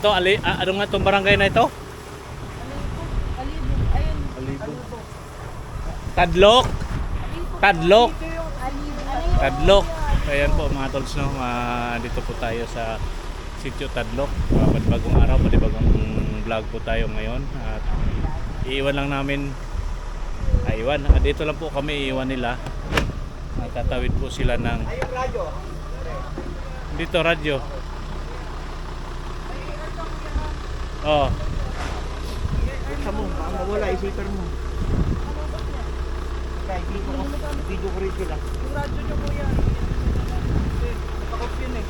to? Ano nga itong barangay na ito? Alibog. Ayun. Alibog. Tadlok. Tadlok. Tadlok. Ayan po mga tolds, no? Dito po tayo sa sitio Tadlok. Panibagong araw, panibagong vlog po tayo ngayon. At iiwan lang namin. Dito lang po kami iiwan nila. Tatawid po sila ng dito radyo. Oh. Sa mo, mawala isipan mo. Kaya video ko rin sila. Yung radyo nyo kuya. Naka-off yun eh.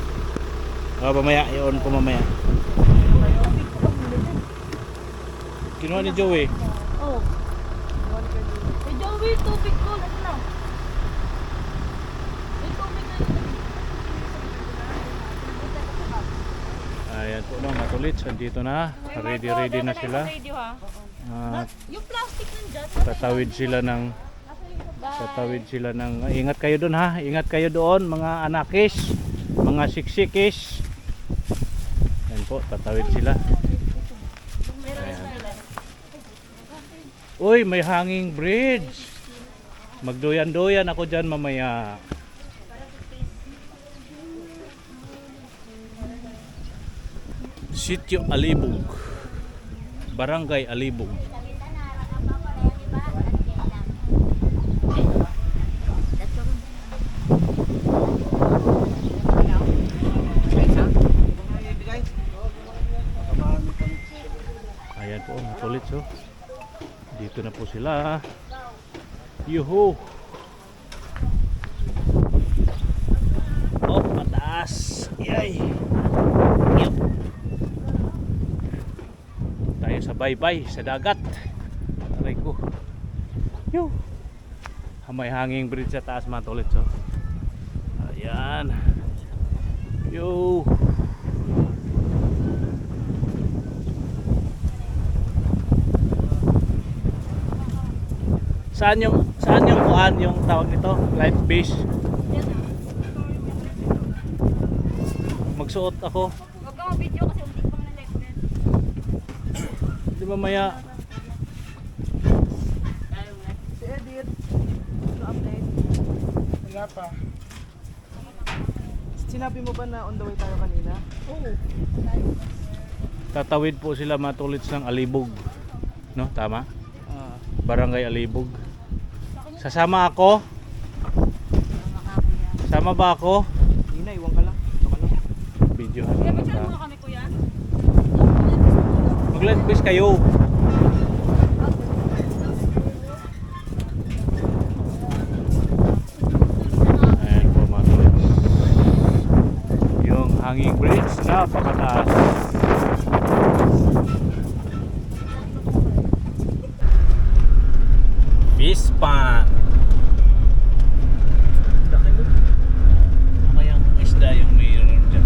Mamaya, i-on ko mamaya. Kinuha ni Joey. Oh. Eh, Joey, tubig ko. Ano na? Eh, tubig na yun. Ayan po no, matulits. Andito na. Ready na sila. Yung plastic nandyan. Tatawid sila ng ingat kayo doon ha. Ingat kayo doon mga anakis, mga siksikis. Ayan po, tatawid sila. Ayan. Uy, may hanging bridge. Magdoyan-doyan ako dyan mamaya. Sitio Alibog, Barangay Alibog. Ayan po, matulit so. Dito na po sila. Yuhu! Oh, mataas! Yay! Yup! Tayo sa baybay sa dagat. Aray ko. Yuh! May hanging bridge sa taas mga tulit so. Ayan. Yuh! Saan yung kuan yung tawag nito? Light base. Magsuot ako. Huwag kang video kasi hindi ko na live din. Di ba maya? Si Edith. Ano update? Wala pa. Sinabi mo ba na on the way tayo kanina? Oo. Tatawid po sila matulits ng Alibog. No, tama? Barangay Alibog. Sasama ako? Sama ba ako? Hindi na, iwan ka lang. Ito ka lang. Video. Kaya masyado muna kami kuya. Mag-live quiz kayo. Ayan po mga tuloy. Yung hanging bridge, napakataas. Fish pan. Ano kayang isda yung mayroon dyan?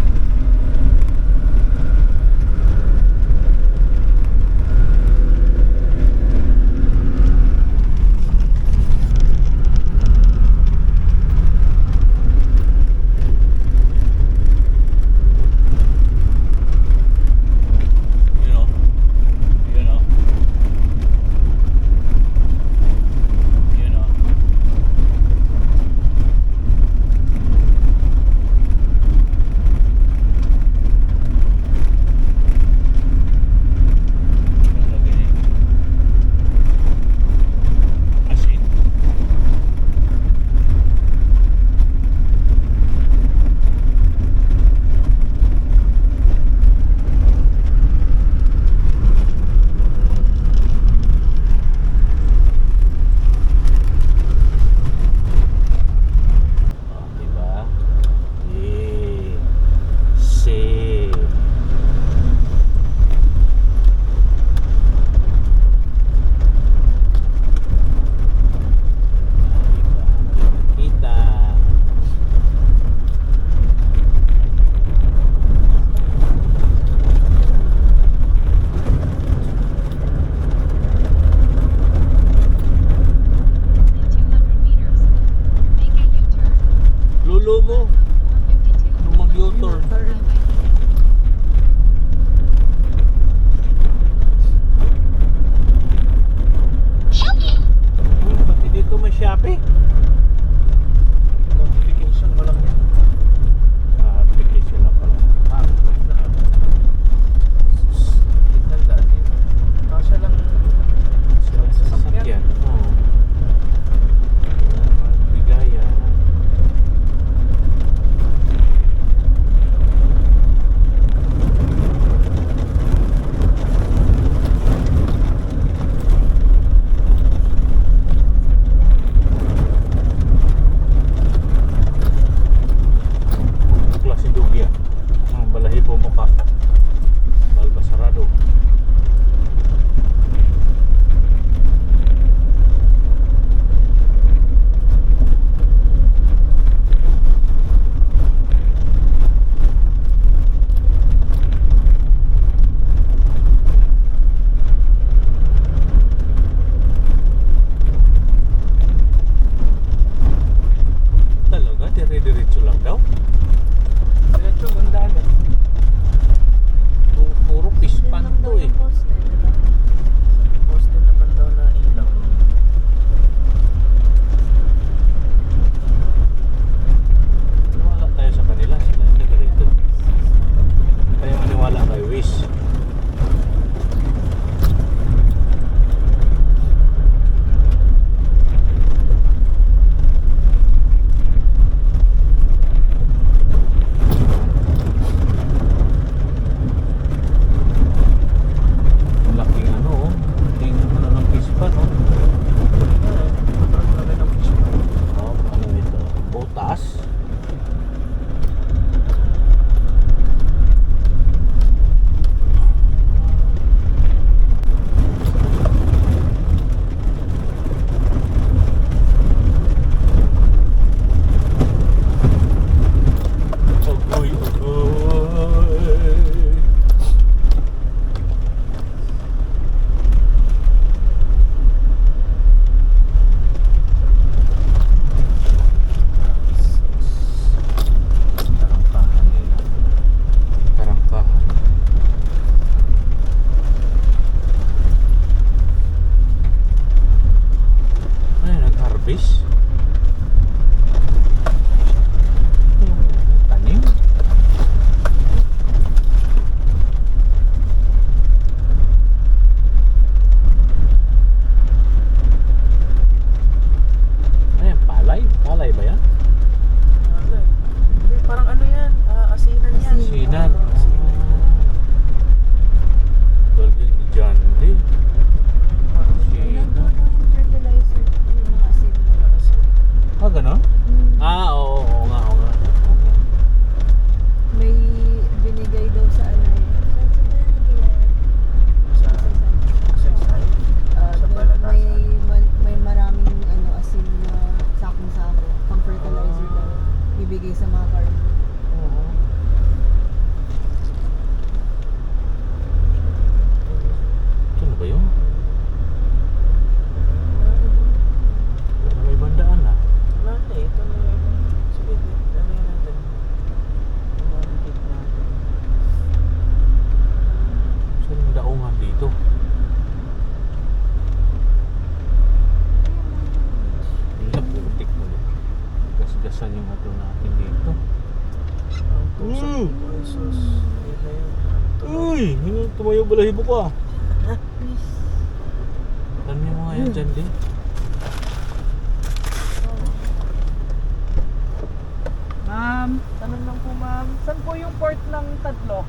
yung daungan dito. Hindi na putik mo. Gasgasan yung ato natin dito. Ang tusok. Jesus. Yun na yun. Uy! Tumayo balahibo ko ah. Ha? Please. Tanong mo nga yan dyan din. Ma'am, tanong lang po ma'am. Saan po yung port ng Tadloc?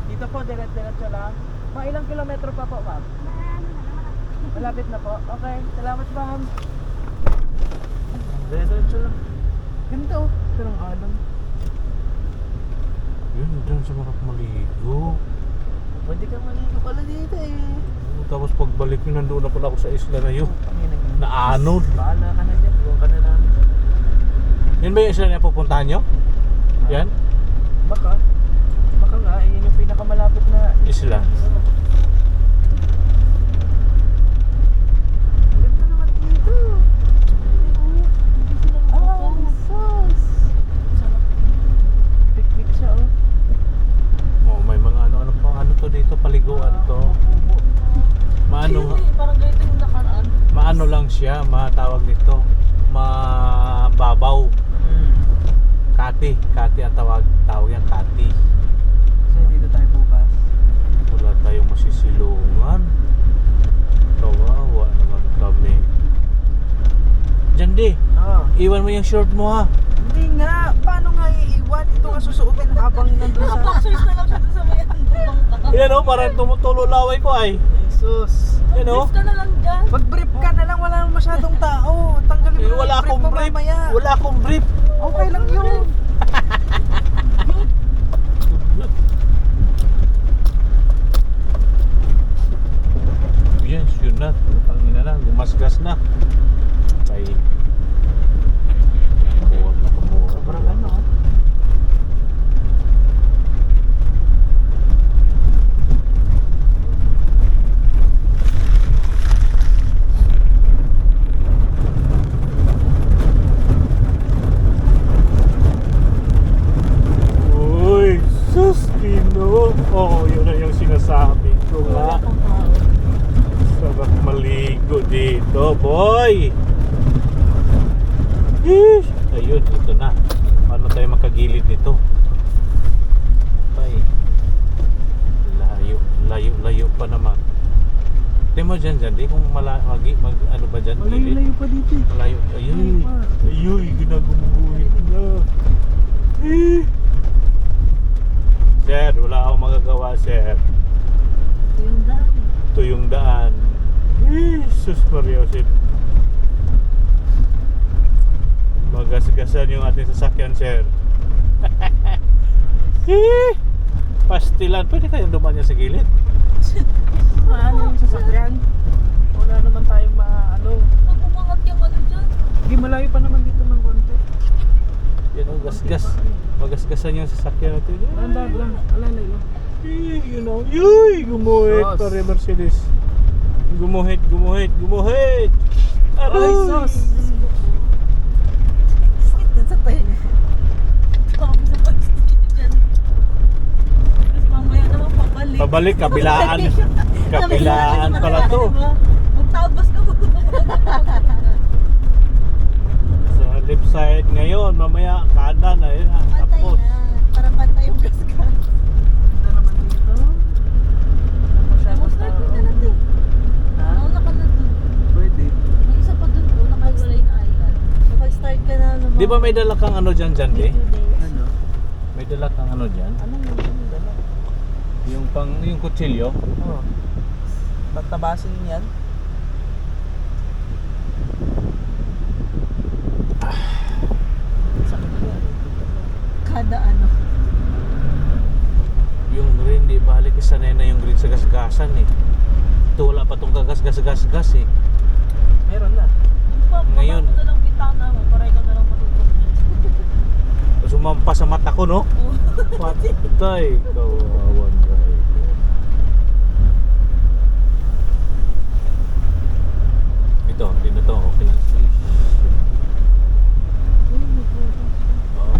Dito po, diretso lang. Mga ilang kilometro pa po ma'am? Malapit na po. Okay, salamat ma'am. Diretso lang. Ganda oh. Ito ng alam. Yun, dyan sa Marap maligo. Pwede kang maligo pala dito eh. Tapos pagbalik nyo, nandun na pala ako sa isla na yun. Panginoon. Naanod. Bahala ka na dyan. Huwag ka na namin. Yan ba yung isla na pupuntahan nyo? Yan? Baka. Baka nga, yun yung pinakamalapit na Isla. Ang ganda naman dito. Ah, sus. Picnic siya oh. Oh, may mga ano pa ano to dito, paliguan to. Maano Parang ganito yung nakaraan. maano lang siya, matawag nito. Mababaw. Kati ang tawag yan, kati. Kasi dito tayo bukas. Wala tayong masisilungan. Kawawa naman kami. Diyan di, Oo. iwan mo yung short mo ha. Hindi nga. Paano nga iiwan? Ito nga susuotin habang nandun sa... Boxers na lang siya dun sa may handbang ka. Yan o, parang tumutulo laway ko ay. Jesus. Yan o. Brief ka na lang dyan. Mag-brief ka na lang. Wala naman masyadong tao. Tanggalin mo Eh, na wala yung akong mo brief. mamaya. Wala akong brief. Okay lang yun. Yes, yun na. Pangina na, gumasgas na. Kay kumuha na kumuha. Sobrang ano. Uy, sus, Pino. Oh, yun na yung sinasabi ko nga. Sarap maligo dito, boy. Yeesh. Ayun, ito na. Paano tayo makagilid nito? Ay, layo pa naman. Tingnan mo dyan, di kung ano ba dyan, gilid? Malayo pa dito eh. Malayo. Ayun. Ayun, ginagumuhin na. Eh. Sir, wala akong magagawa, sir. Yung daan. Ito yung daan. Jesus Maria, sir. Magasgasan yung ating sasakyan, sir. Pastilan. Pwede kayong dumaan niya sa gilid? Maano yung sasakyan? Wala naman tayong maano. Pag umangat yung ano dyan. Hindi malayo pa naman dito ng konti. Yan o, gasgas. Magasgasan yung sasakyan natin. Landag lang. Alalay lang. You know, yuy! Gumuhit Sos. pare Mercedes. Gumuhit. Ay, sos! Sakit din sa tayo. Kami sa pag-stay dyan. Tapos mamaya naman pabalik. Pabalik, kabilaan. Kabilaan pala to. Magtabas ka mo. Sa left side ngayon, mamaya kanan. Ayun na, Pantay tapos. na. Para pantay yung gas-gas. Ganda naman dito. Masyadong Start tao. ka na natin. Ha? Nauna ka na dun. Pwede. May isa pa dun po, nakahiwalay na ayan. Nakag-start ka na naman. Di ba may dala kang ano dyan, May eh? 2 days. Ano? May dala kang ano dyan? Anong yung dala? Yung kutsilyo? Oo. Tatabasin yan? Sakit yan. Kada ano. Yung green, di balik isanay na yung green sa gasgasan eh. Ito wala pa tong kagas-gas eh. Meron na. Ngayon. Pagpapag mo na lang bitana mo, para ikaw na lang matutok. Sumampa sa mata ko, no? Patay, kawawan driver. Ito, hindi na to, okay lang. Oo.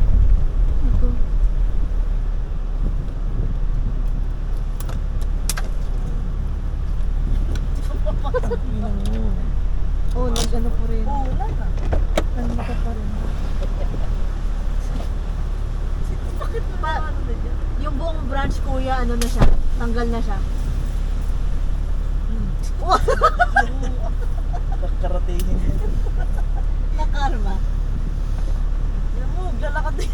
ano na siya. Tanggal na siya. Kakaratingin yun. Nakarma. Yan mo, lalakad din.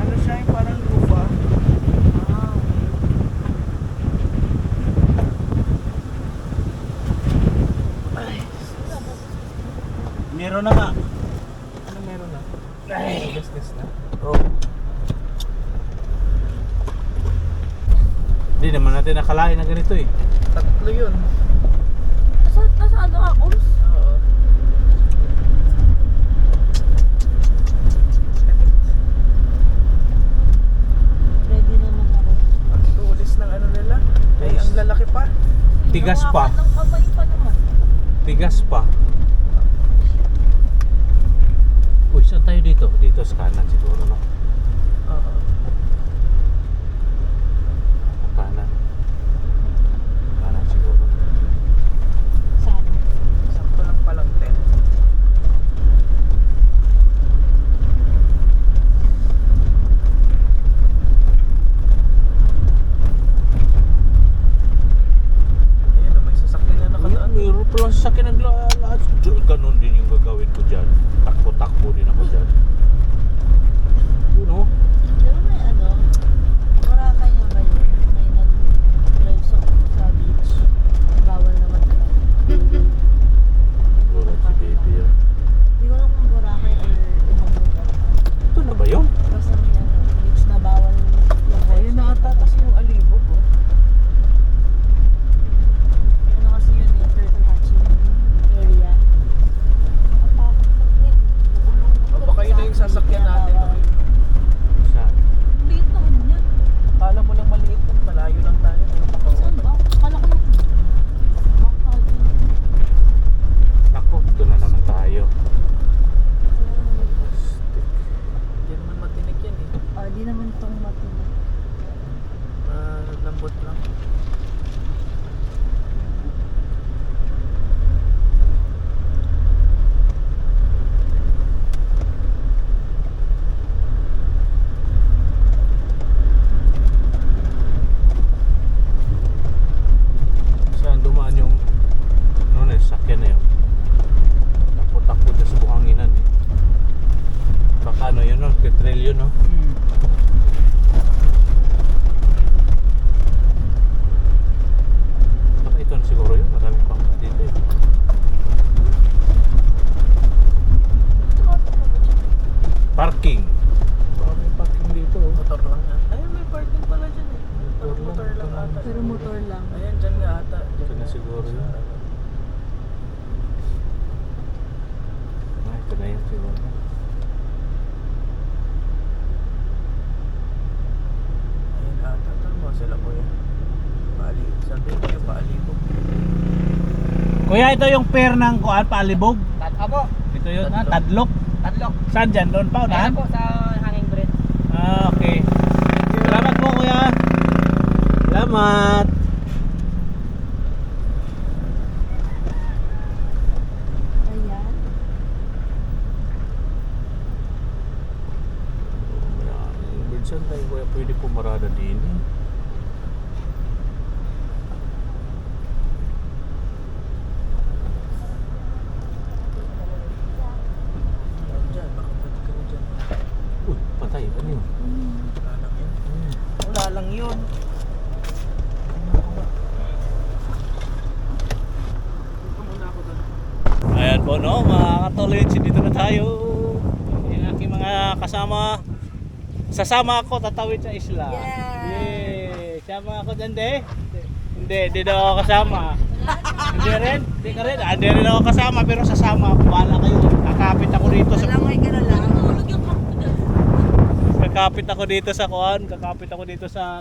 Ano siya, yung parang lupa. Ay. Meron na nga. Ano meron na? Ay. Gas na. Oh. Hindi naman natin nakalain na ganito eh. Tatlo yun. Nasa ano ako? Oo. Ready naman ako. Ang tulis ng ano nila. Ay, ang lalaki pa. Tigas pa. Hawakan ng kamay pa naman. Tigas pa. Uy, saan tayo dito? Dito sa kanan siguro, no? Oo. Kanan. Kanan siguro. Sana. Sakto lang palang 10. Ayan, may sasakyan na nakadaan. Mayroon pala sa akin naglalaan. Ganon din yung gagawin ko dyan. Takbo-takbo din ako dyan. Yun o. Di ba may ano? Boracay na ba yun? May nag-drive sa beach. Bawal naman talaga. Wala si baby yan. Hindi ko alam kung Boracay or ibang lugar. Ito na ba yun? Basta may ano, beach na bawal yung Ayun na ata kasi yung alibog, oh. Ano kasi yun yung turtle hatching area. Nakatakot kami. O baka yun na yung sasakyan natin, no? Sa Liit naman yan. Kala mo lang maliit yun, malayo lang tayo. Saan ba? Akala ko yung baka Ako, ito na naman tayo. Hindi naman matinik yan, eh. di naman itong matinig. Lambot lang. Saan dumaan yung ano na, sakyan na yun. Takbo-takbo na sa buhanginan eh. Baka ano yun, no? Petrel yun, no? Baka ito na siguro yun. Maraming pang dito eh. Parking. Baka may parking dito. Oh. Motor lang nga. Ayun, may parking pala dyan, eh. Motor lang. Motor lang ata. Pero motor lang. Ayan, dyan nga ata. Dyan Ito na nga. siguro yun. Ah, ito na yun siguro. Ayan ata. Tama sila, kuya. Paali. Sabi ko yung paalibog. Kuya, ito yung pair ng kuan, paalibog. Apo. Ito yun, tadlok. Tatlok. Saan dyan? Doon pa, unahan? po sa hanging bridge. Ah, okay. Salamat po, kuya. Salamat. Ayan. Saan tayo kuya pwede pumarada din eh? Dyan, baka pwede ka na dyan. Uy, patay. Ano yun? yun. Dito muna ako doon. Ayan po no, mga katolits, dito na tayo. Yung aking mga kasama. Sasama ako, tatawid sa isla. Yay! Sama ako dyan, de? Hindi daw ako kasama. Hindi rin? Hindi ka rin? Hindi rin ako kasama, pero sasama ako. Bahala kayo. Kakapit ako dito sa... Alamay ka na lang. Kakapit ako dito sa kuan. Kakapit ako dito sa...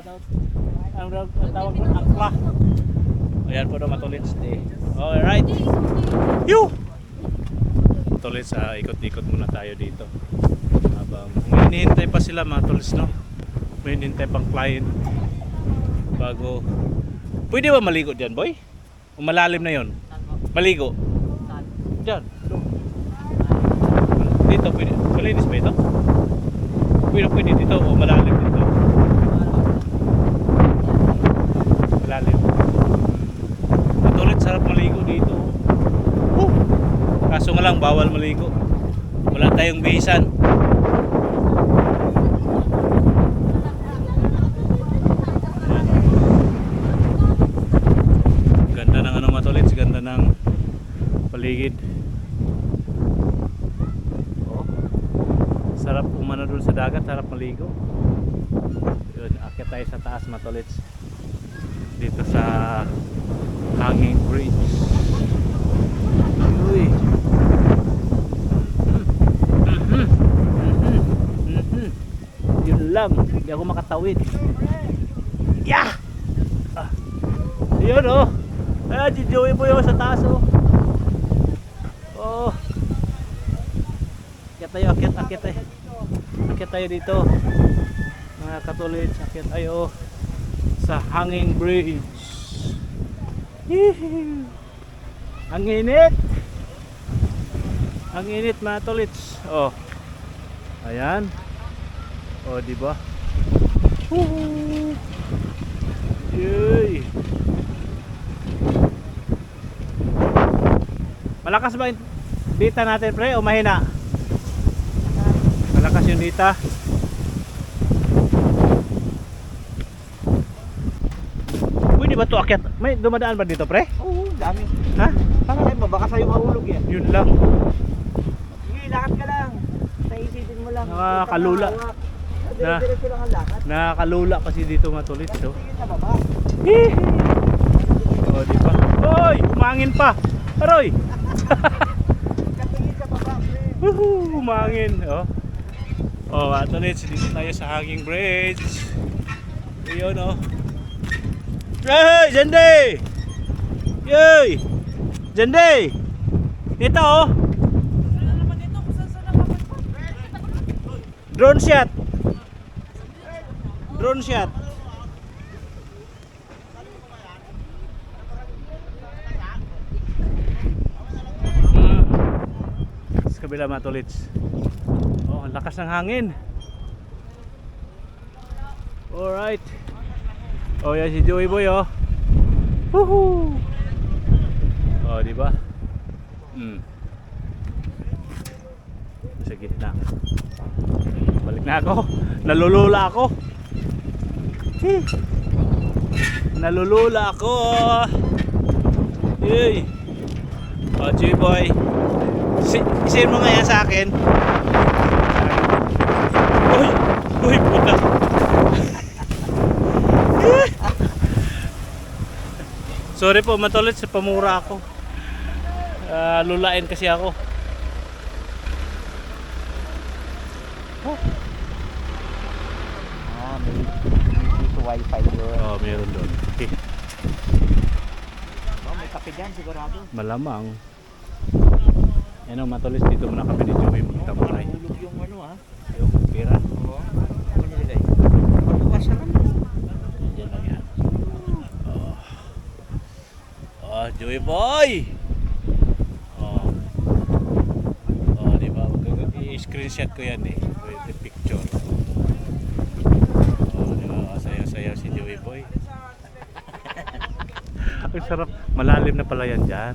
Ang tawag mo? Akla. Ayan po na matulits. Alright. Yoo! Matulits, ikot-ikot muna tayo dito. Habang may hinihintay pa sila mga tulis, no? May hinihintay pang client bago. Pwede ba maligo dyan, boy? O malalim na yon? Maligo? Dyan. Dito pwede. Malinis ba ito? Pwede dito o malalim dito? Malalim. Matulit, sarap maligo dito. Kaso nga lang, bawal maligo. Wala tayong bihisan. Ganda ng ano matulits, ganda ng paligid. Oh. Sarap umano dun sa dagat, sarap maligo. Yun, akyat tayo sa taas matulits. Dito sa Hanging Bridge. Uy. Yun lang, hindi ako makatawid. Yeah! Yun oh. Ayan, si Joey po yung sa taas oh. Oh. Akyat tayo, akyat tayo. Akyat tayo dito. Mga katulits, akyat tayo sa Hanging Bridge. Hihihi. Ang init. Ang init mga tolits. Oh. Ayan. Oh, di ba? Yay. Malakas ba yung dita natin, pre, o mahina? Malakas yung dita. Pwede ba ito akyat? May dumadaan ba dito, pre? Oo, dami. Ha? Parang kayo, baka sa'yo mahulog yan. Yun lang. Sige, lakad ka lang. Naisipin mo lang. Nakakalula. Dire-diretso lang ang lakad. Nakakalula kasi dito matulit, so. Tingin sa baba. Oh, di ba? Hoy, umangin pa. Aroy. Katingin sa baba, pre. Umangin, oh. Oh, matulit, dito tayo sa Hanging Bridge. Ayun, oh. Hey, Jende! Yay! Jende! Dito, oh. Drone shot. Drone shot. Sa kabila mga tolits. Oh, ang lakas ng hangin. Alright. Oh, yan si Joey Boy, oh. Woohoo! Oh, di ba? Sa gitna. Balik na ako. Nalulula ako. Nalulula ako. Yay. Oh, Joey Boy. Isin mo nga yan sa akin. Uy! Uy, puta. Sorry po, matulit sa pamura ako. Lulain kasi ako. May dito wifi yun. Oh, meron doon. Okay. Oh, may kape dyan, sigurado. Malamang. Yan o, matulis dito muna kami ni Joey magtamay. Hulog yung ano ah. Yung pera. Oo. Ano nilagay? Pagkawas na lang. Diyan lang yan. Oh. Oh, Joey Boy! Oh. Oh, di ba? I-screenshot ko yan eh. With the picture. Oh, di ba? Sayaw-sayaw si Joey Boy. Ang sarap. Malalim na pala yan dyan.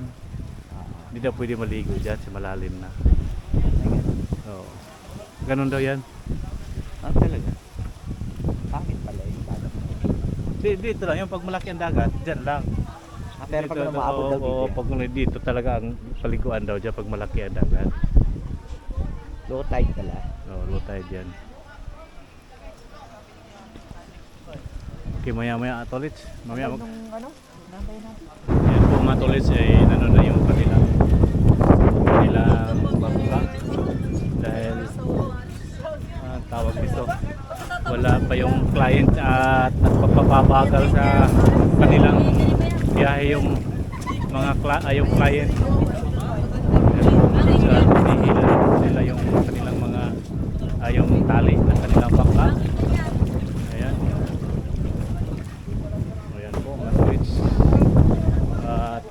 Hindi daw pwede maligo dyan si malalim na. Oo. Ganun daw yan. Ah, talaga? Pangit pala yung Dito lang yung pag malaki ang dagat, dyan lang. Pero pag Dito, umaabot daw oo, dito. pag dito talaga ang paliguan daw dyan pag malaki ang dagat. Low tide pala. Oo, low tide dyan. Okay, maya tolits. Mamaya mag... Ano? Nantay natin. Yan po mga tolits, ano na yung kanilang bangka. Dahil tawag dito, wala pa yung client at nagpapabagal sa kanilang biyahe yung mga yung client. So, hinihila nila yung kanilang mga yung tali ng kanilang bangka. Ayan. Ayan po mga tolits. At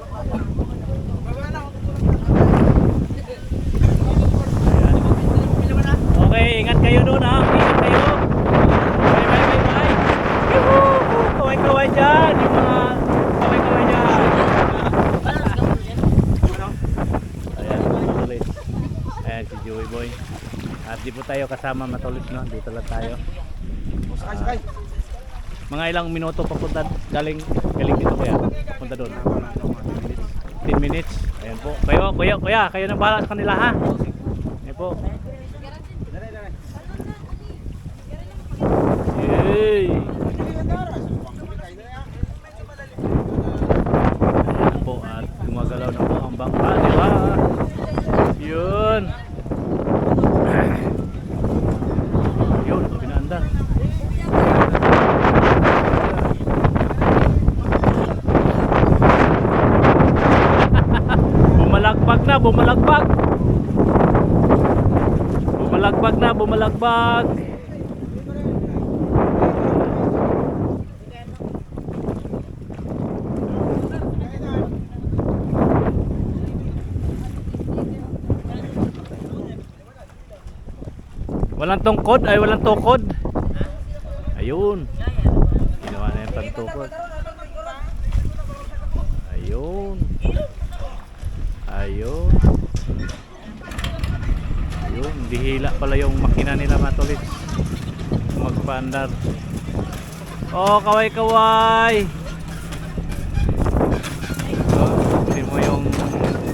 ayan. Okay, ingat kayo doon ha. Ingat kayo. Bye. Yuhuu! Kaway-kaway dyan. Yung mga kaway-kaway dyan. Ayan, matulis. Ayan si Joey Boy. At di po tayo kasama matulis, no? Dito lang tayo. Sakay. Mga ilang minuto papunta galing dito kaya. Punta doon. 10 minutes. Ayan po. Kuya, kayo nang bahala sa kanila ha. Ayan po. Yay! Ayan po at gumagalaw na po ang bangka, di ba? Yun. Yun, pinaandar. Bumalagbag. Walang tukod. Ayun. Ginawa na yung pantukod. Ayun. Ayun, dihila pala yung makina nila matulis. Magpaandar. Oh, kaway-kaway. Hindi mo yung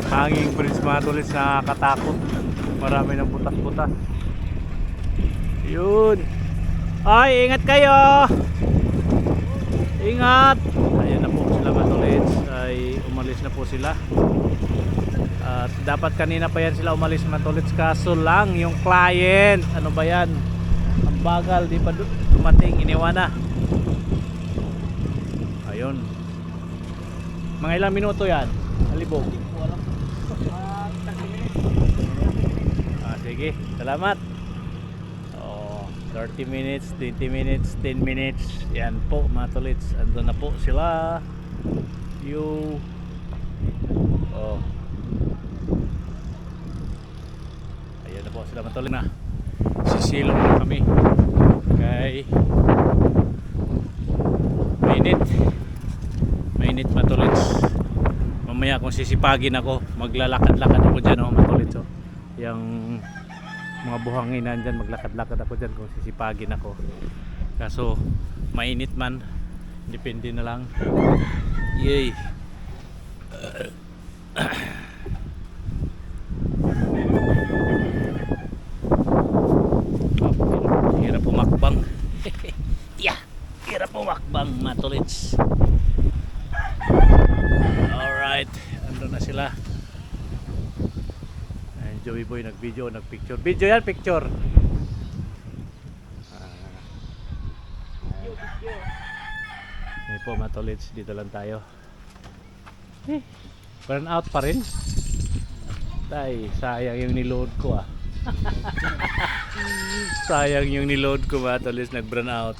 hanging bridge matulis na katakot. Marami ng butas-butas. Yun. Ay, ingat kayo. Ingat. Ayan na po sila matulis. Ay umalis na po sila. At dapat kanina pa yan sila umalis matulis, kaso lang yung client, ano ba yan, ang bagal, di pa dumating, iniwan na. Ayun, mga ilang minuto yan halibog. Sige, salamat. 30 minutes, 20 minutes, 10 minutes, yan po mga tolits, andun na po sila. Ayan na po sila mga tolits na. Sisilong na kami. Okay. Mainit mga tolits. Mamaya kung sisipagin ako, maglalakad-lakad ako dyan mga tolits. Yung mga buhangin nandyan, maglakad-lakad ako dyan kung sisipagin ako. Kaso mainit man, depende na lang. Yay. Hirap pumakbang. Yeah, hirap pumakbang mga tolits. Alright, andun na sila. Joey Boy nag-video, nag-picture. Video yan, picture. Hindi po mga tolits, dito lang tayo. Burn out pa rin. Tay, sayang yung niload ko ah. Sayang yung niload ko mga tolits, nag-burn out.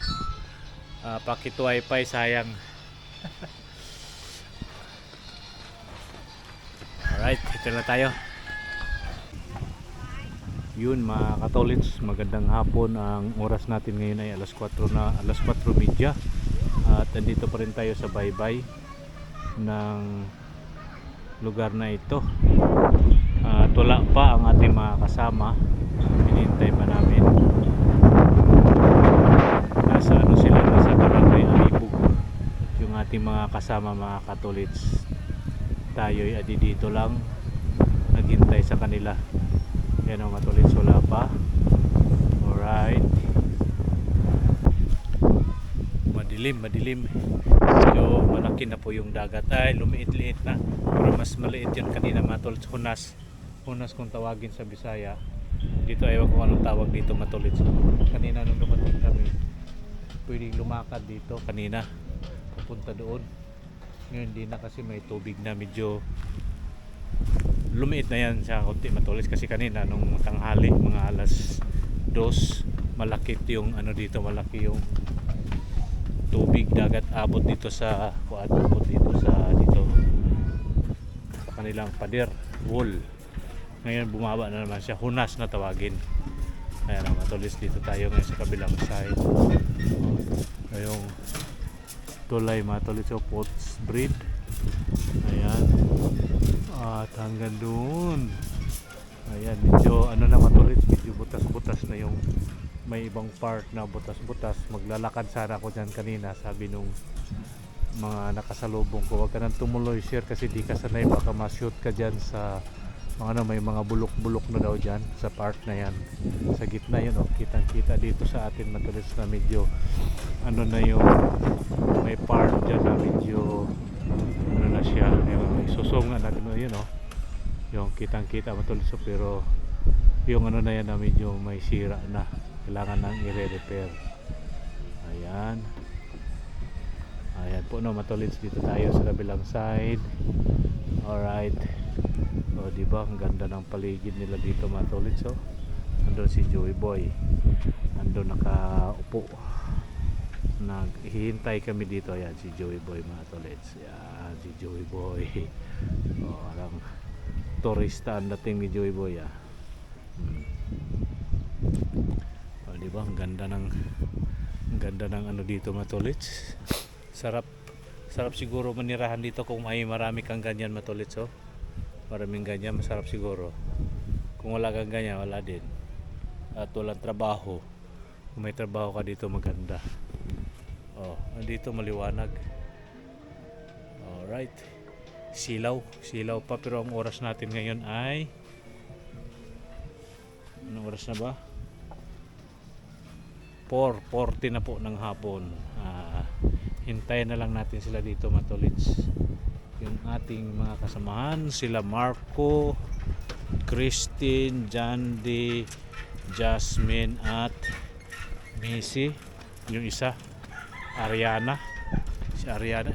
Pakit wifi, sayang. Alright, dito lang tayo. Yun mga katolits, magandang hapon. Ang oras natin ngayon ay alas 4:30 at nandito pa rin tayo sa baybay ng lugar na ito. At wala pa ang ating mga kasama, hinihintay pa namin. Nasa barangay Alibog. ating mga kasama mga katolits. Tayo'y adi dito lang naghintay sa kanila. Yan o mga tolits, wala pa. Alright. Madilim. Medyo malaki na po yung dagat. Ay, lumiit-liit na. Pero mas maliit yun kanina mga tolits. Hunas kung tawagin sa Bisaya. Dito ayaw ko anong tawag dito mga tolits. Kanina nung dumating kami, pwedeng lumakad dito kanina. Papunta doon. Ngayon hindi na kasi may tubig na, medyo lumiit na yan sa konti mga tolits. Kasi kanina nung tanghali, mga alas 2, malaki yung ano dito, malaki yung tubig dagat, abot dito sa dito sa kanilang pader wall. Ngayon bumaba na naman siya, hunas na tawagin. Ayan mga tolits, dito tayo ngayon sa kabilang side. Ngayong tulay mga tolits, Potts Bridge. Ayan, at hanggang doon. Ayan, medyo ano na mga tolits, medyo butas-butas na yung may ibang part na butas-butas. Maglalakad sana ako dyan kanina, sabi nung mga nakasalubong ko, wag ka nang tumuloy sir kasi di ka sanay, baka ma-shoot ka dyan sa ano, may mga bulok-bulok na daw dyan sa part na yan, sa gitna yun. O, kitang-kita dito sa atin matulis na medyo ano na yung may part dyan na medyo ano na siya, may susong na ano yun o, yung kitang-kita matulis, pero yung ano na yan na medyo may sira na, kailangan nang i-repair. Ayan po no matolits, dito tayo sa kabilang side. Alright, o diba ang ganda ng paligid nila dito matolits. O andun si Joey Boy, andun nakaupo, naghihintay kami dito. Ayan si Joey Boy matolits, yan si Joey Boy. O parang turista ang dating ni Joey Boy diba ang ganda ng ano dito matolits. Sarap siguro manirahan dito kung may marami kang ganyan matolits. Oh, maraming ganyan, masarap siguro. Kung wala kang ganyan, wala din, at walang trabaho. Kung may trabaho ka dito, maganda. Oh, dito maliwanag. Alright, silaw pa, pero ang oras natin ngayon ay anong oras na ba? 4:40 na po ng hapon. Hintayin na lang natin sila dito matolits, yung ating mga kasamahan, sila Marco, Christine, Jandy, Jasmine at Missy. Yung isa Ariana, si Ariana,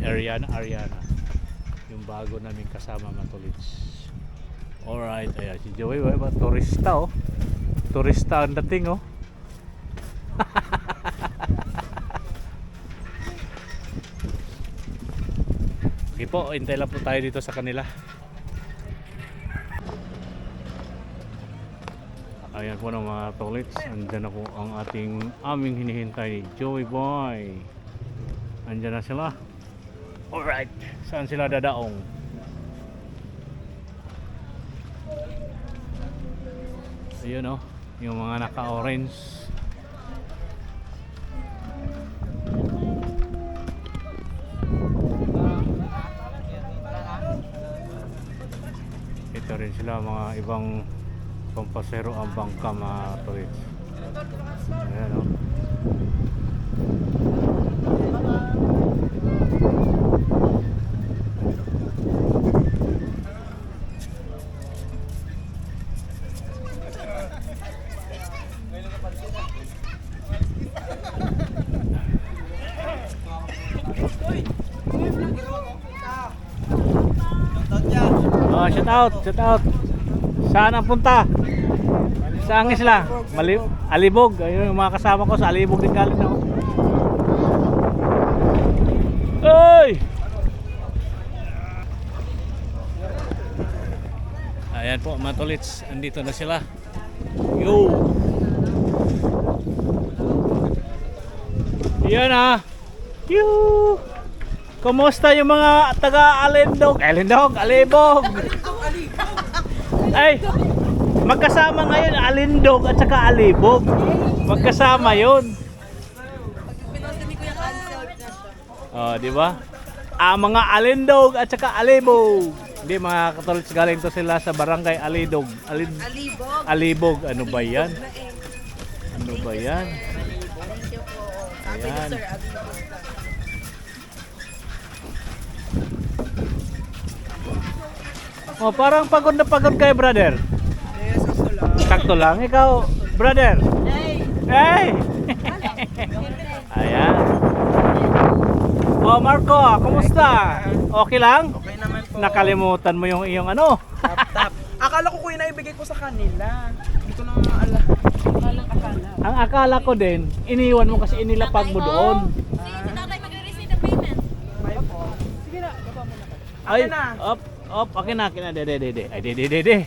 yung bago naming kasama matolits. Alright, ayan si Joey, turista ang dating oh. Okay po, hintay lang po tayo dito sa kanila. Ayan po ng mga tolits, andyan na po ang aming hinihintay ni Joey Boy. Andyan na sila. Alright, saan sila dadaong? Ayun oh, yung mga naka-orange. Ito rin sila, mga ibang pampasero ang bangka mga tolits. Ayan o. Shout out. Saan ang punta? Saan sila? Alibog. Ayun yung mga kasama ko sa Alibog din galing ako. Oy! Ayan po mga tolits, andito na sila. Yo! Yan Yo! Kumusta yung mga taga Alibog? Ay, magkasama ngayon Alindog at saka Alibog. Magkasama 'yon. Oh, di ba? mga Alindog at saka Alibog. Hindi mga katolits, galing to sila sa barangay Alidog. Alibog. Ano ba yan? Ano ba yan? Thank you po. Sabi niyo, Ayan. sir, Alibog. Oh, parang pagod na pagod kayo, brother. Yes, ako lang. Sakto lang. Ikaw, brother. Hey! Hey! Ayan. Oh, Marco, kumusta? Okay lang? Okay naman po. Nakalimutan mo yung iyong ano? Tap. Akala ko kuya na ibigay ko sa kanila. Hindi ko na maala. Akala. Ang akala ko din, iniwan mo kasi inilapag mo doon. Si tatay magre-receive the payment. May po. Sige na, baba mo na. Ay, Okay na. op, okay na, de. Ay, de.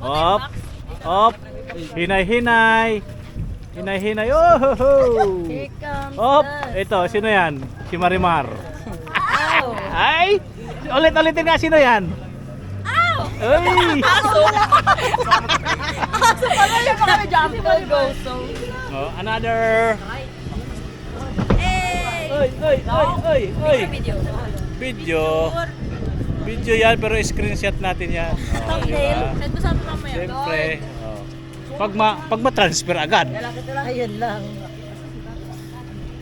Op, op, hinay. Oh, ho, ho. Here comes Op, the... ito, sino yan? Si Marimar. Ow! Ay, ulit-ulitin nga, sino yan? Ow! Ay! Aso pala yung kami jump go so. Oh, another. Hey! Oy. Video. Video yan, pero screenshot natin yan. Oh, Thumbnail. diba? Send mo sa amin mamaya. Siyempre. Oh. Pag ma-transfer agad. Ayun lang.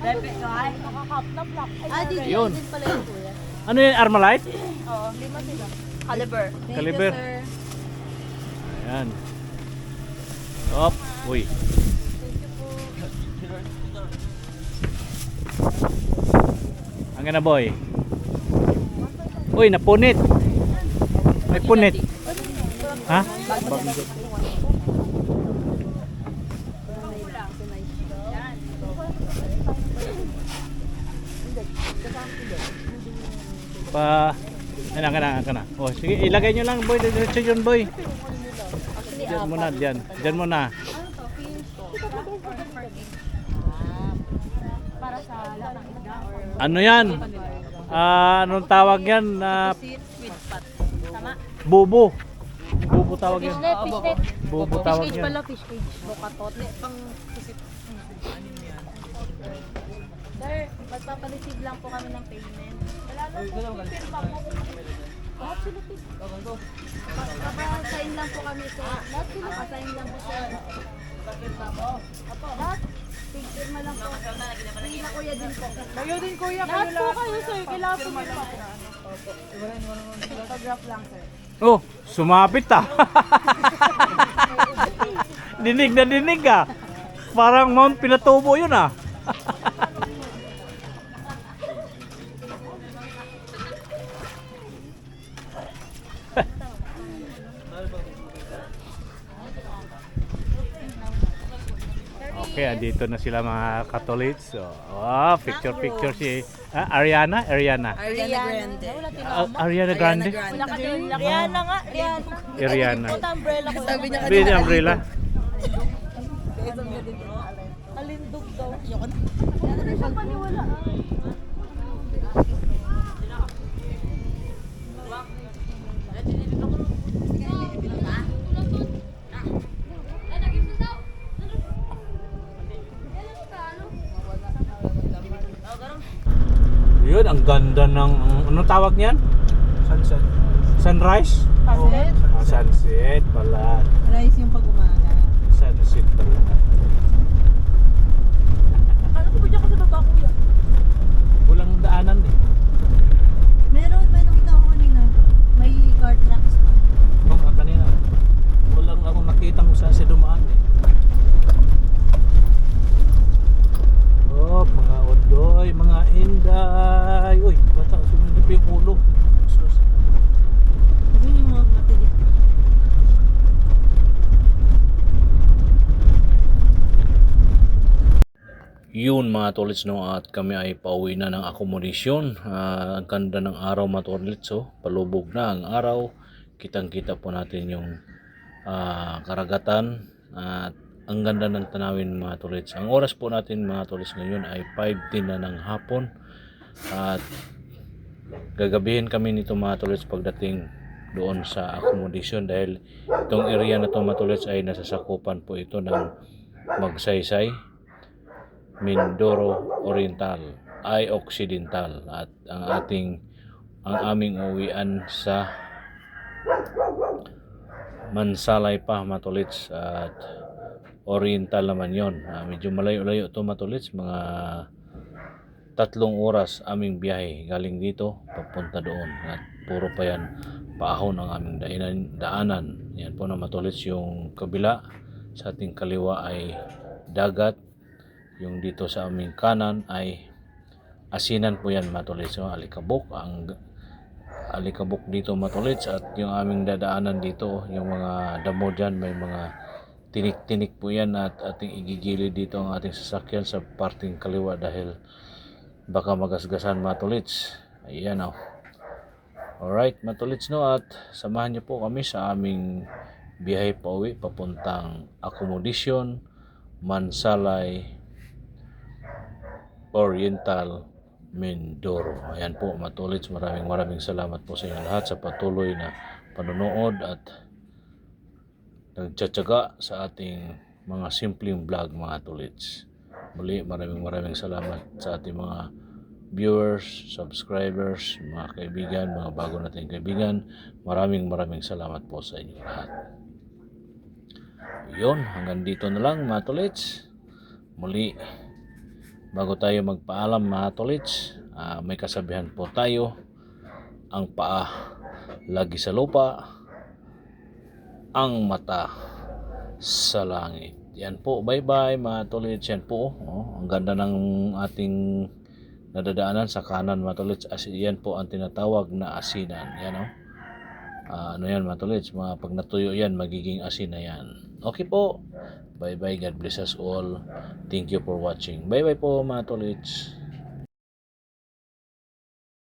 Pepe, kahit nakakap na block. Dito Yun. din pala yung kuya. Ano yan, Armalite? Oo, 5 sila. Caliber. Caliber. Ayan. Op. Uy. Ang na boy. Uy, napunit. May punit. Ha? Pa kana. Oh, sige, ilagay nyo lang boy, diretso yun boy. Diyan muna, diyan. Diyan muna. Para sa lahat ng isda or Ano yan? Anong tawag yan? sweet pot. Tama? Bubo. Bubo tawag yan. Fishnet. Bubo Fish tawag cage yan. pala, fish cage. Bokatot. Pang Sir, magpapareceive lang po kami ng payment. Wala na po. Pirma po. Absolutely. Papa-sign lang po kami sa... Papa-sign lang po sa... Apo. Lahat. Pirma lang po. Hindi na kuya din po. Kayo din kuya, Lahat kayo po lang. kayo, sir. Kailangan po pirma. Photograph lang, sir. Oh, sumapit ah. Dinig na dinig ah. Parang Mount Pinatubo yun ah. Okay, andito na sila mga Catholics. Oh, picture si Ariana. Ariana Grande. Ariana Grande. Wala ka din. Rihanna nga. Rihanna. Ariana. Ito umbrella ko. Sabi niya Bili ng umbrella. alindog daw. Ayoko na. Yan na siya paniwala. Yun, ang ganda ng anong tawag niyan? Sunset. Sunrise? Sunset? Sunset pala. Rice yung pag-umaga. Sunset pala. Akala ko ba dyan ka sa baba, kuya? Walang daanan eh. Meron, may nakita ko kanina. May car tracks pa. Baka kanina. Walang ako nakita kung saan siya dumaan eh. Oh, mga odoy, mga inday. Uy, bata, sumunod pa yung ulo. Sus. Sabi yung mga matilit. Yun mga tolits, no, at kami ay pauwi na ng akomodasyon. Ang ganda ng araw mga tolits, oh. Palubog na ang araw. Kitang-kita po natin yung karagatan at ang ganda ng tanawin mga tolits. Ang oras po natin mga tolits ngayon ay 5:10 na ng hapon at gagabihin kami nito mga tolits pagdating doon sa akomodasyon dahil itong area na to mga tolits ay nasasakupan po ito ng Magsaysay, Mindoro Oriental. ay Occidental at ang aming uwian sa Mansalay pa matulits at Oriental naman yon. Medyo malayo-layo to matulits, mga 3 oras aming biyahe galing dito papunta doon at puro pa yan paahon ang aming daanan. Yan po na matulits, yung kabila sa ating kaliwa ay dagat, yung dito sa aming kanan ay asinan po yan matulits. So, alikabok dito matulits at yung aming dadaanan dito, yung mga damo dyan, may mga tinik-tinik po yan at ating igigilid dito ang ating sasakyan sa parting kaliwa dahil baka magasgasan matulits. Ayan o. Alright matulits no, at samahan niyo po kami sa aming biyahe pa uwi papuntang Accommodation Mansalay Oriental Mindoro. Ayan po matulits, maraming salamat po sa inyo lahat sa patuloy na panonood at nagtsatsaga sa ating mga simpleng vlog mga tulits. Muli maraming salamat sa ating mga viewers, subscribers, mga kaibigan, mga bago nating kaibigan. Maraming salamat po sa inyo lahat. Yun, hanggang dito na lang mga tulits. Muli, bago tayo magpaalam mga tulits, may kasabihan po tayo, ang paa lagi sa lupa, ang mata sa langit. Yan po, bye-bye mga tulits. Yan po, ang ganda ng ating nadadaanan sa kanan mga tulits. Yan po ang tinatawag na asinan. Yan ano yan mga tulits, pag natuyo yan, magiging asin na yan. Okay po, bye-bye, God bless us all. Thank you for watching. Bye-bye po mga tulits.